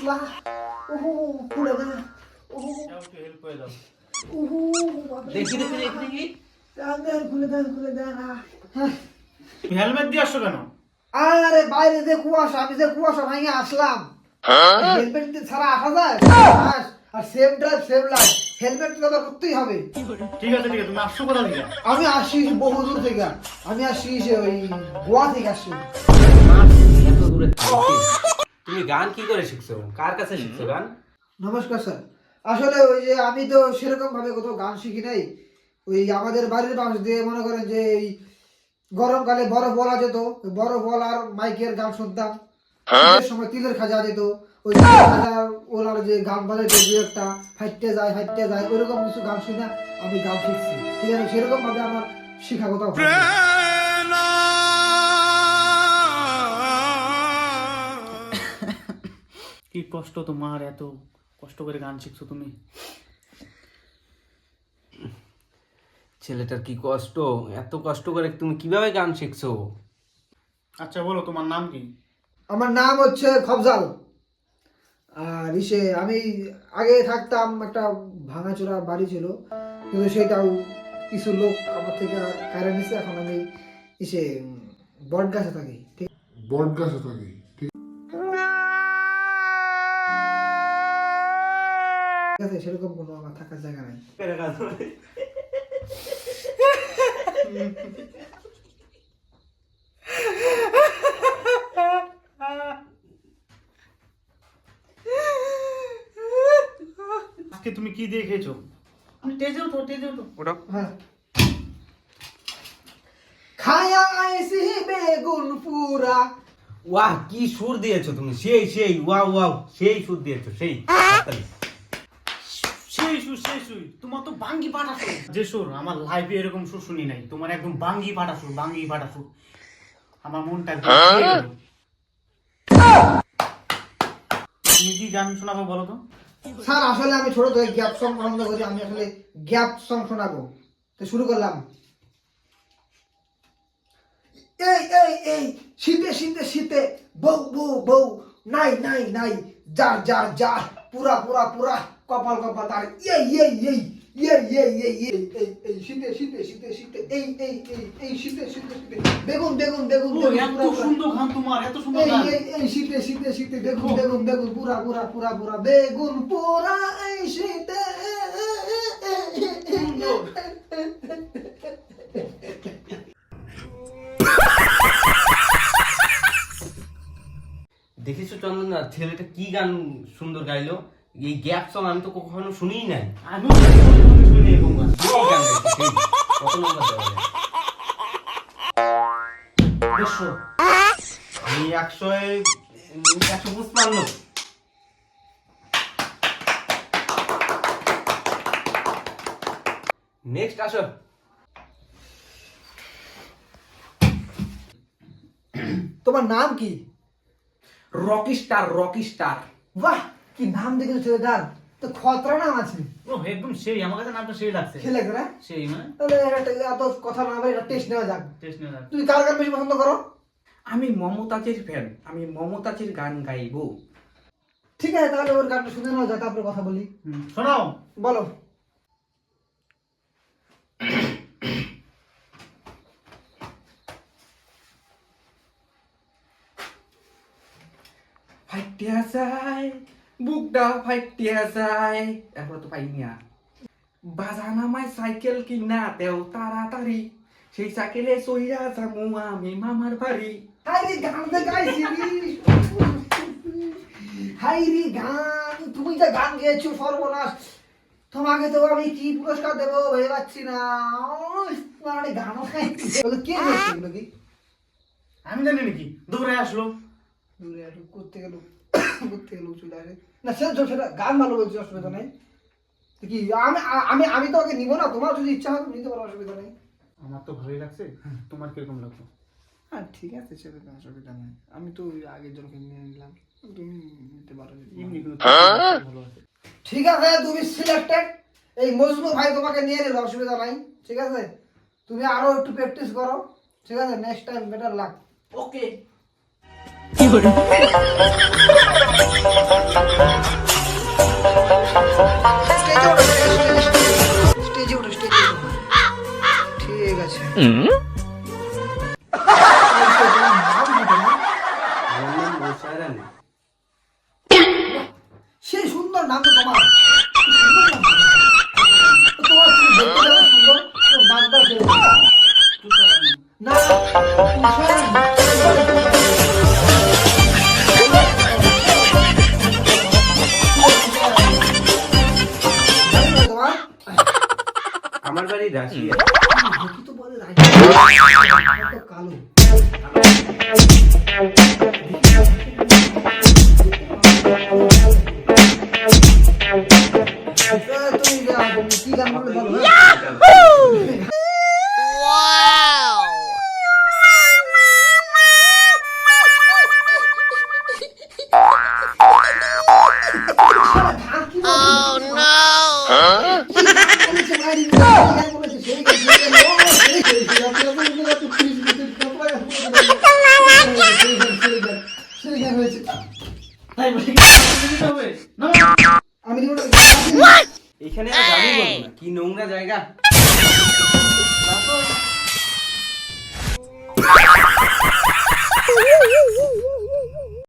আল্লাহ ওহো খুলে দেন ওহো যাও একটু হেল্প করে দাও। ওহো দেখি খুলে দেন হ্যাঁ তুমি হেলমেট দিয়ে আসছো কেন? আরে বাইরে যে কুয়াশা আমি যে কুয়াশা ভাঙে আসলাম হেলমেট দিয়ে ছাড়া আসা যায় আর safe drive safe life helmet তো করতেই হবে। ঠিক আছে তুমি আসছো কোথা থেকে? আমি আসি বহু দূর থেকে আমি আসি সে ওই গোয়া থেকে আসি। এত দূরে থেকে তুমি গান কি করে শিখছো? কার কাছে শিখছো গান? নমস্কার স্যার, আসলে ওই যে আমি তো সেরকম ভাবে কোথাও গান শিখি নাই। ওই আমাদের বাড়ির পাশ দিয়ে মনে করেন যে এই গরমকালে বরফ বলা যেত, বরফ বলার মাইকের গান শুনতাম। শীতের সময় তিলের খাজা যেত, ওই তিলের খাজা ওলার যে গান বাজাইতো দু একটা ফাইটতে যায় ওইরকম কিছু গান শুনে আমি গান শিখছি। ঠিক আছে, সেরকম ভাবে আমার শিখা কোথাও হয়নি। কি কষ্ট তোমার, এত কষ্ট করে গান শিখছো তুমি। ছেলেটার কি কষ্ট, এত কষ্ট করে তুমি কিভাবে গান শিখছো? আচ্ছা বলো তোমার নাম কি? আমার নাম হচ্ছে খবজাল। আর ইসে আমি আগে থাকতাম একটা ভাঙাচোরা বাড়ি ছিল, কিন্তু সেটাও কিছু লোক আমার থেকে কারে নিছে। এখন আমি ইসে বট গাছে থাকি। ঠিক আছে, সেরকম কোনো আমার থাকার জায়গা নাই। আজকে তুমি কি দিয়ে খেয়েছো? আমি টেজে উঠো ওটা হ্যাঁ, খায়া আইসি বেগুন পুরা। ওয়াহ, কি সুর দিয়েছো তুমি! সেই ওয়াও সেই সুর দিয়েছো, সেই সেই সুর তোমার তো বাঙ্গি পাটা সুর। যে সুর আমার লাইফে এরকম সুর শুনি নাই, তোমার একদম বাঙ্গি পাটা সুর আমার মনটা একদম ছুঁয়ে গেল। তুমি কি গান শোনাবো বলো তো? স্যার আসলে আমি ছোট থেকে গ্যাপ সং পছন্দ করি, আমি আসলে গ্যাপ সং শোনাবো। তো শুরু করলাম। এই শীতে বউ নাই যার পুরা কপাল তার এই শীতে বেগুন ও, এত সুন্দর গান তোমার, এত সুন্দর গান। এই শীতে বেগুন পুরা বেগুন পোড়া এই শীতে। দেখেছো চন্দনা, ছেলেটা কি গান সুন্দর গাইলো! এই গ্যাপ সং আমি তো কখনো শুনিই নাই। আমি শুনি এরকম গান। সেই গান গাইছে, সেই। কত নম্বর দেওয়া যায়? 150। আমি 155। নেক্সট আসো। তোমার নাম কি? Rocky star. বাহ, কি নাম দেখেছো ছেলেটার, তো খতরা নাম আছে। ও একদম সেই, আমার কাছে নামটা সেই লাগছে। সে লাগছে না? সেই মানে তাহলে এত কথা না বলে টেস্ট নেওয়া যাক। টেস্ট নিয়ে রাখ। তুমি কার গান বেশি পছন্দ করো? আমি মমতাজের ফ্যান, আমি মমতাজের গান গাইবো। ঠিক আছে, তাহলে ওর গানটা শুনে নেওয়া যাক, তারপরে কথা বলি। শোনাও। বলো। ফাইটিয়া যায়, বুকটা ফাইটিয়া যায়। এরপর তো পাইনি আর। বাজানামায় সাইকেল কিনা তেও তাড়াতাড়ি, সেই সাইকেলে চইরা যামু আমি মামার বাড়ি। হাইরে গান যে গাইছি, হাইরে গান, তুমি যে গান গেয়েছো সর্বনাশ। তোমাকে তো আমি কি পুরস্কার দেবো ভেবে পাচ্ছি না। মানে গানও গাইছি। কে গেছে এগুলো কি? আমি জানি নাকি, দৌড়ে আসলো। দূরে একটু করতে গেল চলে আসে না। সেটা গান ভালো বলছি, অসুবিধা নেই। তো কি আমি তো ওকে নিবো না, তোমার যদি ইচ্ছা হয় নিতে পারো, অসুবিধা নেই। আমার তো ভালোই লাগছে, তোমার কিরকম লাগলো? হ্যাঁ ঠিক আছে, সেটা অসুবিধা নেই। আমি তো ওই আগের জনকে নিয়ে নিলাম, তুমি নিতে পারো। এমনি কিন্তু ভালো আছে। ঠিক আছে, তুমি সিলেক্টেড। এই মজনু ভাই তোমাকে নিয়ে নিল, অসুবিধা নাই। ঠিক আছে, তুমি আরো একটু প্র্যাকটিস করো। ঠিক আছে, নেক্সট টাইম বেটার লাক। ওকে। স্টেজে ওঠো, স্টেজে ওঠো। ঠিক আছে। তোমার নাম কি তোমার? আমার নাম মোশাররফ। সেই সুন্দর নাম তো তোমার। কি সুন্দর নাম তো। তোমার তুমি দেখতে যেমন সুন্দর, তোমার নামটা সেরকম। না, তোমার আমার বাড়ি রাশিয়া। দেখি তো বলে রাজি তো কালো। তুমি কি গান বললে বলো, হ্যাঁ? আমি এখানে আর গাড়ি বলবো না, কি নোংরা জায়গা।